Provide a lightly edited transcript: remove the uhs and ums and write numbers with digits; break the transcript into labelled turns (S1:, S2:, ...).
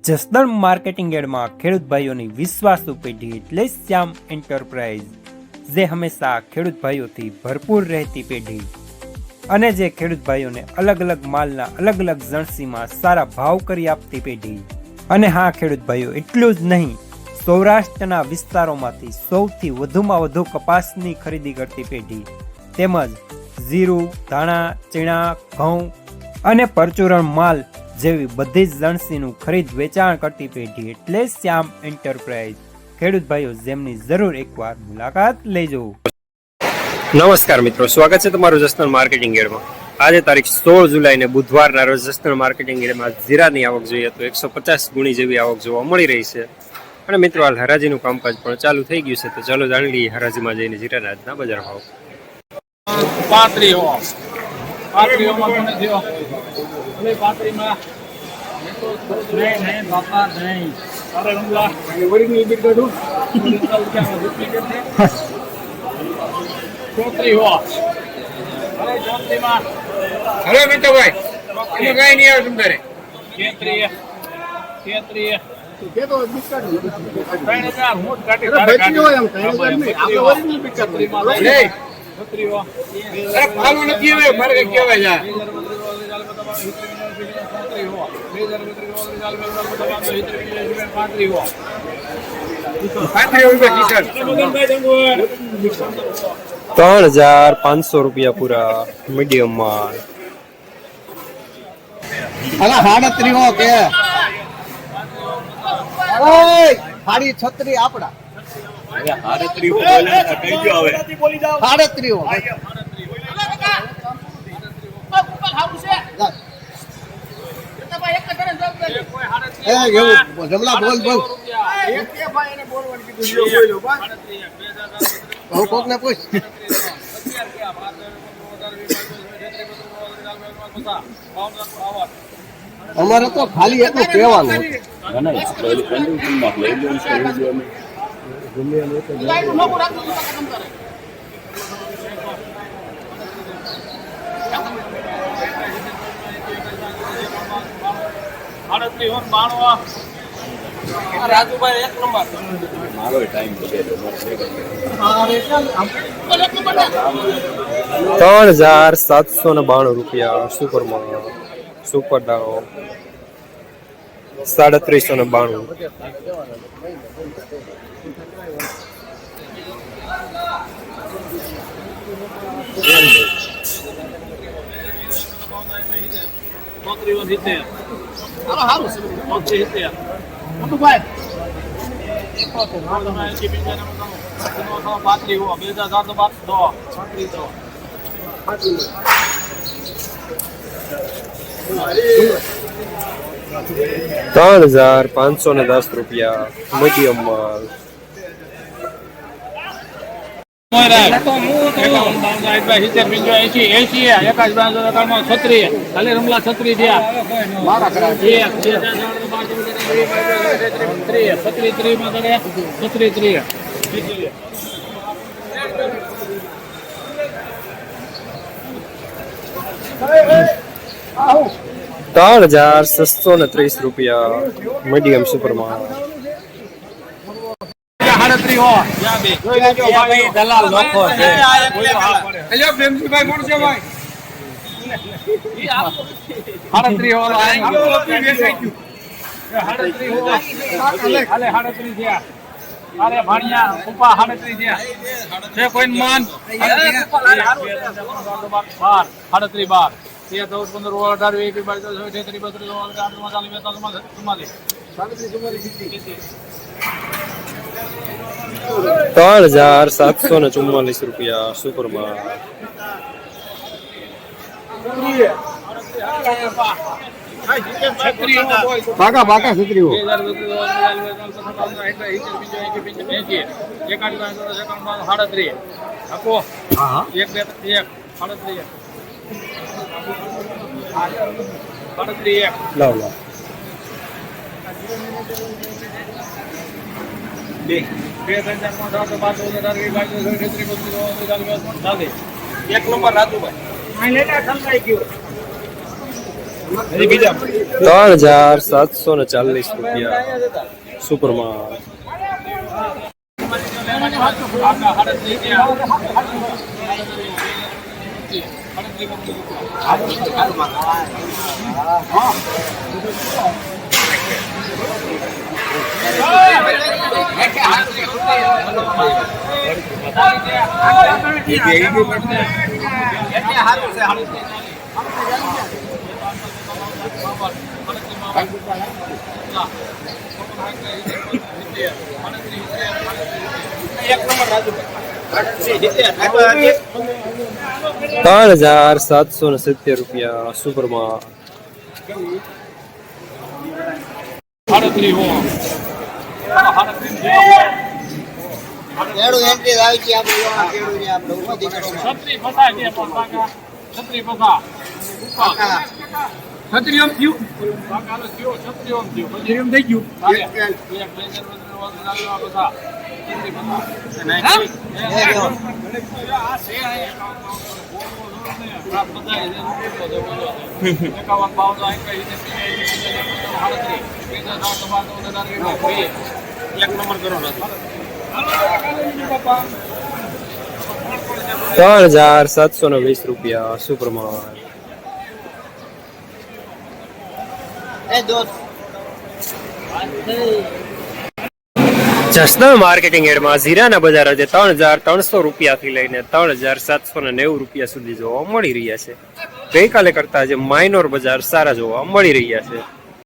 S1: Jasdan marketing યાર્ડમાં ખેડૂત ભાઈઓની વિશ્વાસુ પેઢી એટલે શ્યામ એન્ટરપ્રાઇઝ, જે હંમેશા ખેડૂત ભાઈઓથી ભરપૂર રહેતી પેઢી અને જે ખેડૂત ભાઈઓને અલગ અલગ માલના અલગ અલગ જણસીમાં સારા ભાવ કરી આપતી પેઢી. અને હા ખેડૂત ભાઈઓ, એટલું જ નહીં, સૌરાષ્ટ્રના વિસ્તારોમાંથી સૌથી વધુમાં વધુ કપાસની ખરીદી કરતી પેઢી તેમજ જીરું, ધાણા, ચીણા, ઘઉં અને પરચુરણ માલ જેવી બધી જ જણસીનું ખરીદ વેચાણ કરતી પેઢી એટલે શ્યામ એન્ટરપ્રાઇઝ. ખેડૂત ભાઈઓ, જેમની જરૂર એકવાર મુલાકાત લેજો.
S2: નમસ્કાર મિત્રો, સ્વાગત છે તમારું જસદણ માર્કેટિંગ યાર્ડમાં. આજે તારીખ 16 જુલાઈને બુધવારના રોજ જસદણ માર્કેટિંગ યાર્ડમાં જીરાની આવક જોઈએ તો 150 ગુણી જેવી આવક જોવા મળી રહી છે. અને મિત્રો, હાલ હરાજીનું કામકાજ પણ ચાલુ થઈ ગયું છે, તો ચાલો જાણી લઈએ હરાજીમાં જઈને જીરાના આજના બજાર ભાવ. 3,500 રૂપિયા પૂરા મીડિયમ માલ.
S3: સાડી 36 આપડા જમલા બોલ બોલ કોક ને પૂછ. અમારે તો ખાલી એટલું કહેવાનું
S4: રાજુભાઈ 1 નંબર મારો ટાઈમ
S2: 3,792 રૂપિયા સુપરમાં. સુપર દાણો 3,392. $3,510 રૂપિયા મીડિયમ માલ. $3,630 રૂપિયા મીડિયમ સુપરમાં. $3,744 રૂપિયા સુપરમાં.
S3: બાકા બાકા છત્રીઓ
S2: લાવ લાવ.
S4: 1 નંબર રાજુભાઈ
S2: ₹3,740 સુપરમાં. ₹3,770 સુપરમાં.
S3: એનું એન્ટ્રી આવી છે આપણે ઉભી કરો
S4: છત્રી ફસાય છે પણ કાકા છત્રી ફસા છત્રી આમ થયું કાકાનો થયો છત્રી આમ થયું પછી એમ થઈ ગયું એક મેજર ફસા છત્રી ફસા નહીં આ છે આ બધાય એકાવન પાવન એક નંબર કરો
S2: ₹3,720 સુપરમાં. જસદણ માર્કેટિંગ યાર્ડમાં જીરાના બજાર આજે ₹3,300 થી લઈને ₹3,790 સુધી જોવા મળી રહ્યા છે. ગઈકાલે કરતા આજે માઇનોર બજાર સારા જોવા મળી રહ્યા છે.